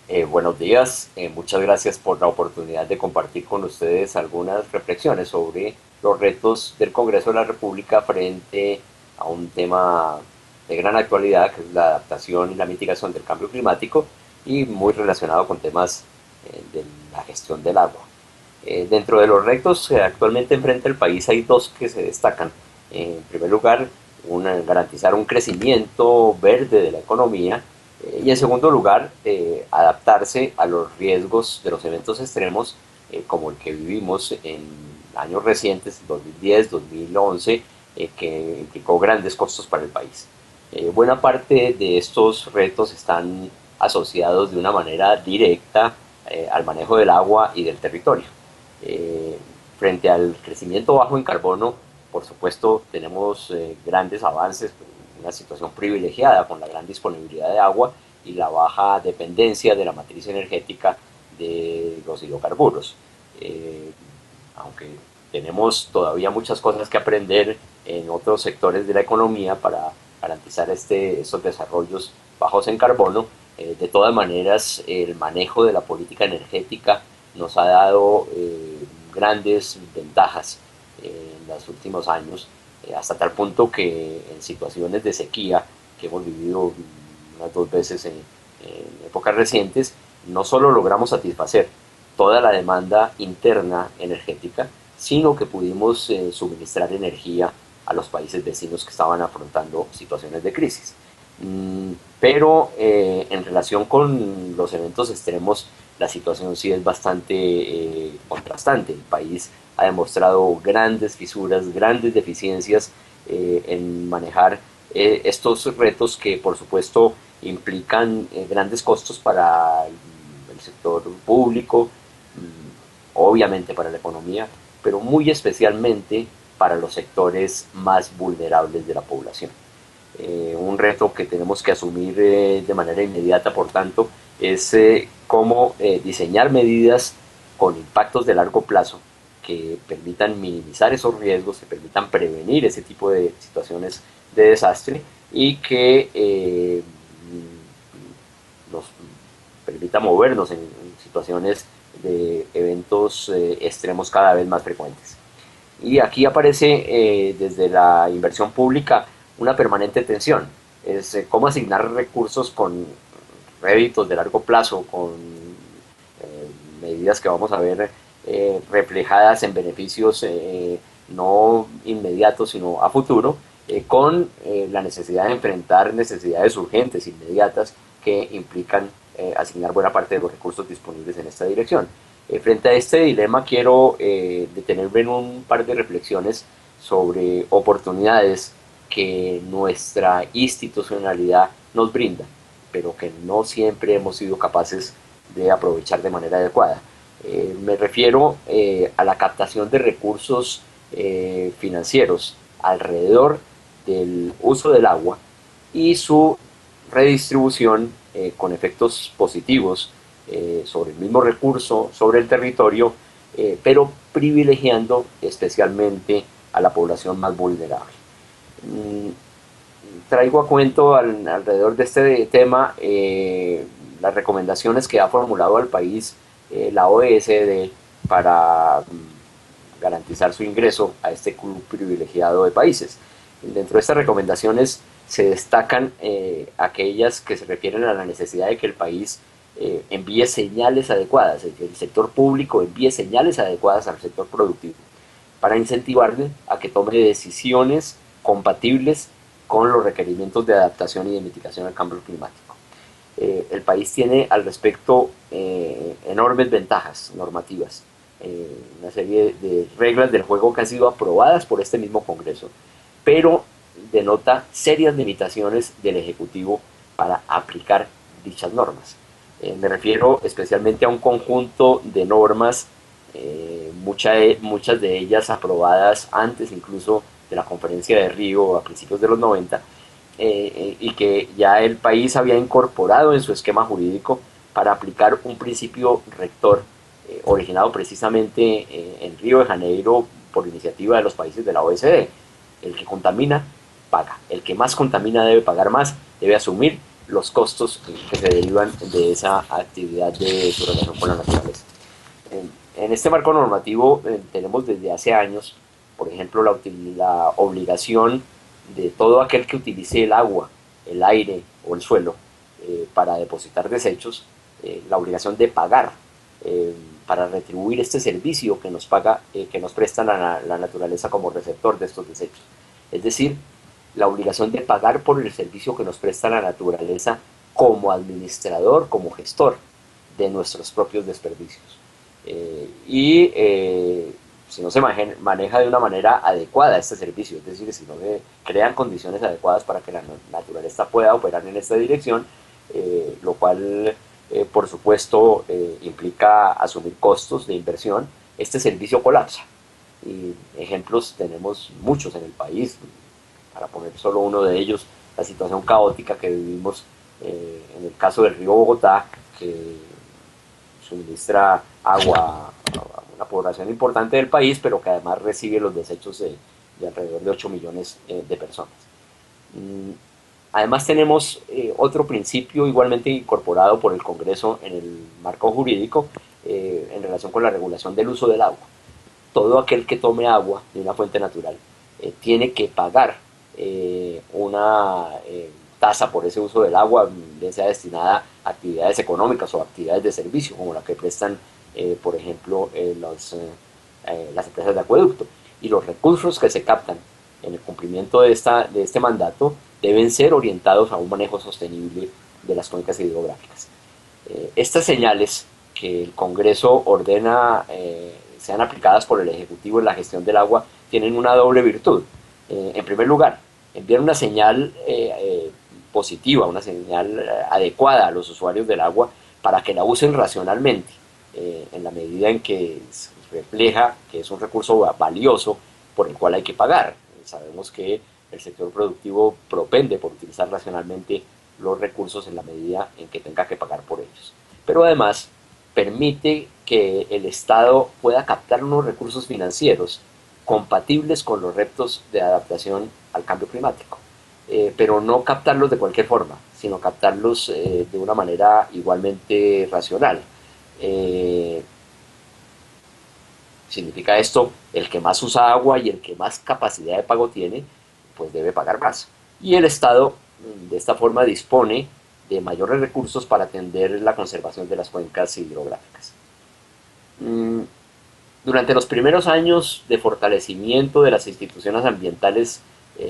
Buenos días, muchas gracias por la oportunidad de compartir con ustedes algunas reflexiones sobre los retos del Congreso de la República frente a un tema de gran actualidad, que es la adaptación y la mitigación del cambio climático, y muy relacionado con temas de la gestión del agua. Dentro de los retos que actualmente enfrenta el país hay dos que se destacan. En primer lugar, garantizar un crecimiento verde de la economía y en segundo lugar, adaptarse a los riesgos de los eventos extremos como el que vivimos en años recientes, 2010, 2011, que implicó grandes costos para el país. Buena parte de estos retos están asociados de una manera directa al manejo del agua y del territorio. Eh, Frente al crecimiento bajo en carbono, por supuesto, tenemos grandes avances, una situación privilegiada con la gran disponibilidad de agua y la baja dependencia de la matriz energética de los hidrocarburos. Eh, Aunque tenemos todavía muchas cosas que aprender en otros sectores de la economía para garantizar estos desarrollos bajos en carbono, de todas maneras el manejo de la política energética nos ha dado grandes ventajas en los últimos años, hasta tal punto que en situaciones de sequía que hemos vivido unas dos veces en épocas recientes, no solo logramos satisfacer toda la demanda interna energética, sino que pudimos suministrar energía a los países vecinos que estaban afrontando situaciones de crisis. Pero en relación con los eventos extremos, la situación sí es bastante contrastante. El país ha demostrado grandes fisuras, grandes deficiencias en manejar estos retos que por supuesto implican grandes costos para el sector público, obviamente para la economía, pero muy especialmente para los sectores más vulnerables de la población. Un reto que tenemos que asumir de manera inmediata, por tanto, es cómo diseñar medidas con impactos de largo plazo que permitan minimizar esos riesgos, que permitan prevenir ese tipo de situaciones de desastre y que nos permita movernos en situaciones de eventos extremos cada vez más frecuentes. Y aquí aparece desde la inversión pública una permanente tensión. Es cómo asignar recursos con réditos de largo plazo, con medidas que vamos a ver reflejadas en beneficios no inmediatos, sino a futuro, con la necesidad de enfrentar necesidades urgentes, inmediatas, que implican asignar buena parte de los recursos disponibles en esta dirección. Frente a este dilema quiero detenerme en un par de reflexiones sobre oportunidades que nuestra institucionalidad nos brinda, pero que no siempre hemos sido capaces de aprovechar de manera adecuada. Me refiero a la captación de recursos financieros alrededor del uso del agua y su redistribución con efectos positivos sobre el mismo recurso, sobre el territorio, pero privilegiando especialmente a la población más vulnerable. Mm, Traigo a cuento alrededor de este tema las recomendaciones que ha formulado al país la OECD para garantizar su ingreso a este club privilegiado de países. Dentro de estas recomendaciones se destacan aquellas que se refieren a la necesidad de que el país envíe señales adecuadas, que el sector público envíe señales adecuadas al sector productivo para incentivarle a que tome decisiones compatibles con los requerimientos de adaptación y de mitigación al cambio climático. El país tiene al respecto enormes ventajas normativas, una serie de reglas del juego que han sido aprobadas por este mismo Congreso, pero denota serias limitaciones del Ejecutivo para aplicar dichas normas. Me refiero especialmente a un conjunto de normas, muchas de ellas aprobadas antes incluso de la conferencia de Río a principios de los 90, y que ya el país había incorporado en su esquema jurídico para aplicar un principio rector originado precisamente en Río de Janeiro por iniciativa de los países de la OECD. El que contamina, paga. El que más contamina debe pagar más, debe asumir los costos que se derivan de esa actividad de su relación con la naturaleza. En este marco normativo tenemos desde hace años, por ejemplo, la obligación de todo aquel que utilice el agua, el aire o el suelo para depositar desechos, la obligación de pagar para retribuir este servicio que nos paga, que nos presta la naturaleza como receptor de estos desechos. Es decir, la obligación de pagar por el servicio que nos presta la naturaleza como administrador, como gestor de nuestros propios desperdicios. Si no se maneja de una manera adecuada este servicio, es decir, si no se crean condiciones adecuadas para que la naturaleza pueda operar en esta dirección, lo cual por supuesto implica asumir costos de inversión, este servicio colapsa. Y ejemplos tenemos muchos en el país, para poner solo uno de ellos, la situación caótica que vivimos en el caso del río Bogotá, que suministra agua a una población importante del país, pero que además recibe los desechos de alrededor de 8 millones de personas. Además tenemos otro principio igualmente incorporado por el Congreso en el marco jurídico en relación con la regulación del uso del agua. Todo aquel que tome agua de una fuente natural tiene que pagar una tasa por ese uso del agua, ya sea destinada a actividades económicas o actividades de servicio, como la que prestan, por ejemplo, las empresas de acueducto. Y los recursos que se captan en el cumplimiento de este mandato deben ser orientados a un manejo sostenible de las cuencas hidrográficas. Estas señales que el Congreso ordena sean aplicadas por el Ejecutivo en la gestión del agua tienen una doble virtud. En primer lugar, enviar una señal positiva, una señal adecuada a los usuarios del agua para que la usen racionalmente, en la medida en que refleja que es un recurso valioso por el cual hay que pagar. Sabemos que el sector productivo propende por utilizar racionalmente los recursos en la medida en que tenga que pagar por ellos. Pero además permite que el Estado pueda captar unos recursos financieros compatibles con los retos de adaptación al cambio climático, pero no captarlos de cualquier forma, sino captarlos de una manera igualmente racional. Eh, Significa esto, el que más usa agua y el que más capacidad de pago tiene, pues debe pagar más. Y el Estado de esta forma dispone de mayores recursos para atender la conservación de las cuencas hidrográficas. Durante los primeros años de fortalecimiento de las instituciones ambientales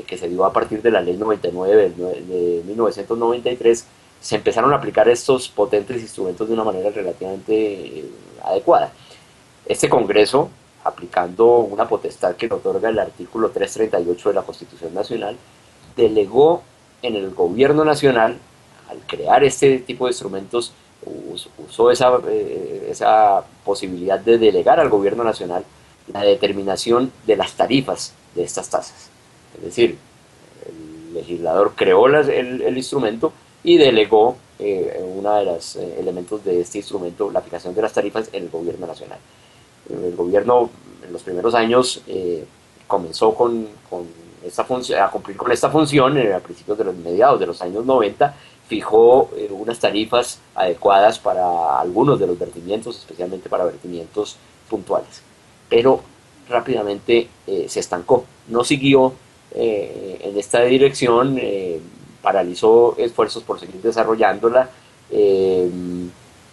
que se dio a partir de la Ley 99 de 1993, se empezaron a aplicar estos potentes instrumentos de una manera relativamente adecuada. Este Congreso, aplicando una potestad que le otorga el artículo 338 de la Constitución Nacional, delegó en el Gobierno Nacional, al crear este tipo de instrumentos, usó esa posibilidad de delegar al Gobierno Nacional la determinación de las tarifas de estas tasas. Es decir, el legislador creó el instrumento y delegó uno de los elementos de este instrumento, la aplicación de las tarifas, en el Gobierno Nacional. El gobierno en los primeros años comenzó a cumplir con esta función a principios de los mediados de los años 90, fijó unas tarifas adecuadas para algunos de los vertimientos, especialmente para vertimientos puntuales. Pero rápidamente se estancó, no siguió en esta dirección, paralizó esfuerzos por seguir desarrollándola,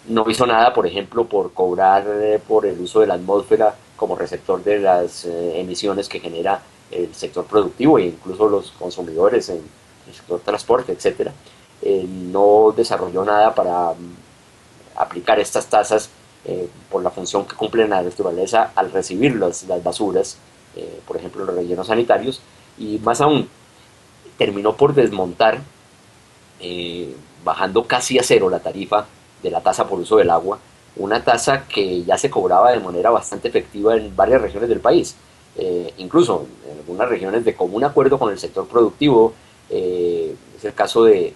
no hizo nada, por ejemplo, por cobrar por el uso de la atmósfera como receptor de las emisiones que genera el sector productivo e incluso los consumidores en el sector transporte, etcétera. No desarrolló nada para aplicar estas tasas por la función que cumplen la naturaleza al recibir las basuras, por ejemplo, los rellenos sanitarios, y más aún, terminó por desmontar, bajando casi a cero la tarifa de la tasa por uso del agua, una tasa que ya se cobraba de manera bastante efectiva en varias regiones del país, incluso en algunas regiones de común acuerdo con el sector productivo. Es el caso de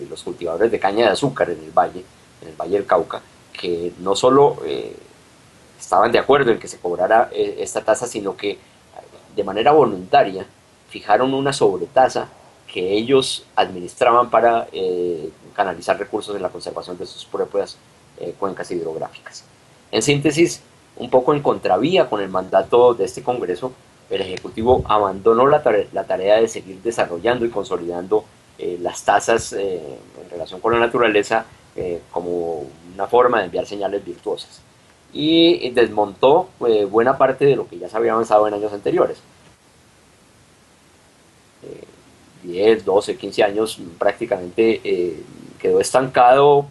los cultivadores de caña de azúcar en el Valle del Cauca, que no solo estaban de acuerdo en que se cobrara esta tasa, sino que de manera voluntaria fijaron una sobretasa que ellos administraban para canalizar recursos en la conservación de sus propias cuencas hidrográficas. En síntesis, un poco en contravía con el mandato de este Congreso, el Ejecutivo abandonó la tarea de seguir desarrollando y consolidando las tasas en relación con la naturaleza como una forma de enviar señales virtuosas y desmontó buena parte de lo que ya se había avanzado en años anteriores. 10, 12, 15 años prácticamente quedó estancado,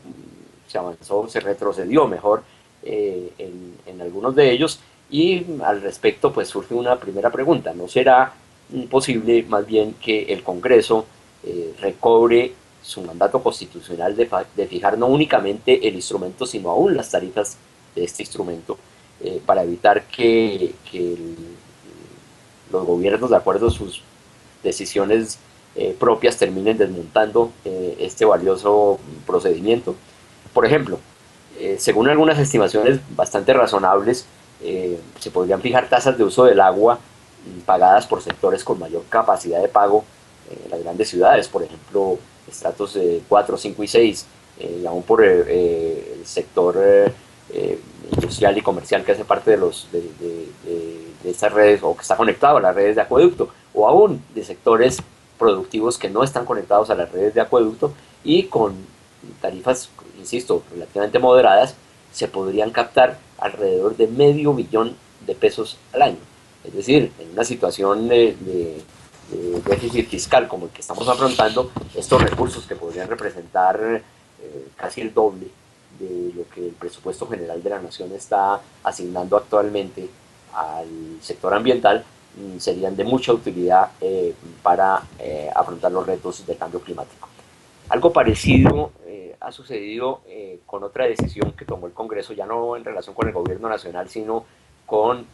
se avanzó, se retrocedió mejor en algunos de ellos y al respecto pues surge una primera pregunta, ¿no será posible más bien que el Congreso recobre su mandato constitucional de fijar no únicamente el instrumento sino aún las tarifas de este instrumento para evitar que los gobiernos de acuerdo a sus decisiones propias terminen desmontando este valioso procedimiento? Por ejemplo, según algunas estimaciones bastante razonables, se podrían fijar tasas de uso del agua pagadas por sectores con mayor capacidad de pago en las grandes ciudades, por ejemplo, estratos 4, 5 y 6, y aún por el sector industrial y comercial que hace parte de estas redes o que está conectado a las redes de acueducto, o aún de sectores productivos que no están conectados a las redes de acueducto y con tarifas, insisto, relativamente moderadas, se podrían captar alrededor de $500,000,000 al año. Es decir, en una situación de déficit fiscal como el que estamos afrontando, estos recursos que podrían representar casi el doble de lo que el presupuesto general de la nación está asignando actualmente al sector ambiental, serían de mucha utilidad para afrontar los retos del cambio climático. Algo parecido ha sucedido con otra decisión que tomó el Congreso, ya no en relación con el gobierno nacional, sino con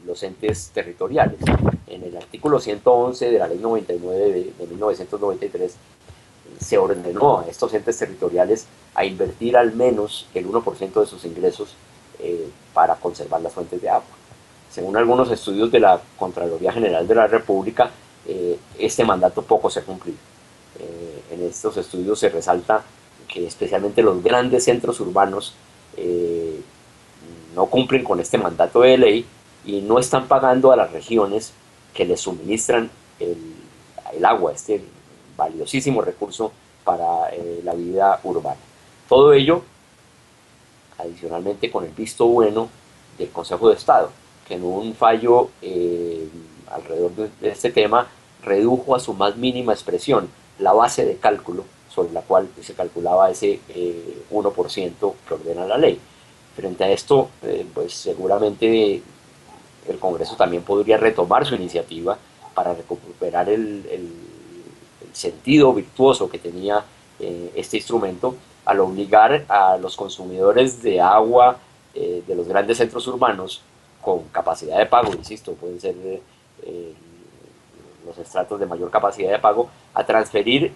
los entes territoriales. En el artículo 111 de la ley 99 de 1993 se ordenó a estos entes territoriales a invertir al menos el 1% de sus ingresos para conservar las fuentes de agua. Según algunos estudios de la Contraloría General de la República, este mandato poco se ha cumplido. En estos estudios se resalta que especialmente los grandes centros urbanos no cumplen con este mandato de ley y no están pagando a las regiones que les suministran el agua, este valiosísimo recurso para la vida urbana. Todo ello, adicionalmente, con el visto bueno del Consejo de Estado, que en un fallo alrededor de este tema redujo a su más mínima expresión la base de cálculo sobre la cual se calculaba ese 1% que ordena la ley. Frente a esto, pues seguramente el Congreso también podría retomar su iniciativa para recuperar el sentido virtuoso que tenía este instrumento al obligar a los consumidores de agua de los grandes centros urbanos con capacidad de pago, insisto, pueden ser los estratos de mayor capacidad de pago, a transferir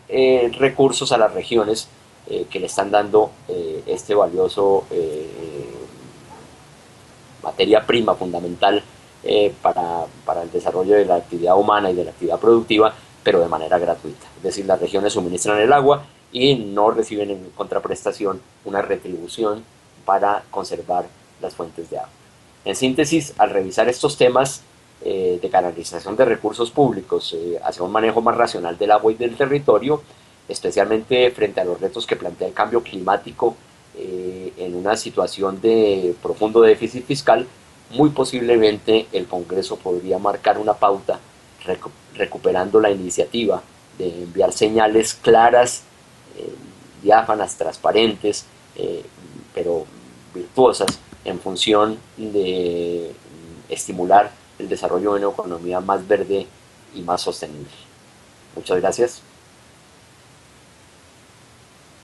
recursos a las regiones que le están dando este valioso materia prima fundamental para el desarrollo de la actividad humana y de la actividad productiva, pero de manera gratuita. Es decir, las regiones suministran el agua y no reciben en contraprestación una retribución para conservar las fuentes de agua. En síntesis, al revisar estos temas de canalización de recursos públicos hacia un manejo más racional del agua y del territorio, especialmente frente a los retos que plantea el cambio climático en una situación de profundo déficit fiscal, muy posiblemente el Congreso podría marcar una pauta recuperando la iniciativa de enviar señales claras, diáfanas, transparentes, pero virtuosas en función de estimular el desarrollo de una economía más verde y más sostenible. Muchas gracias.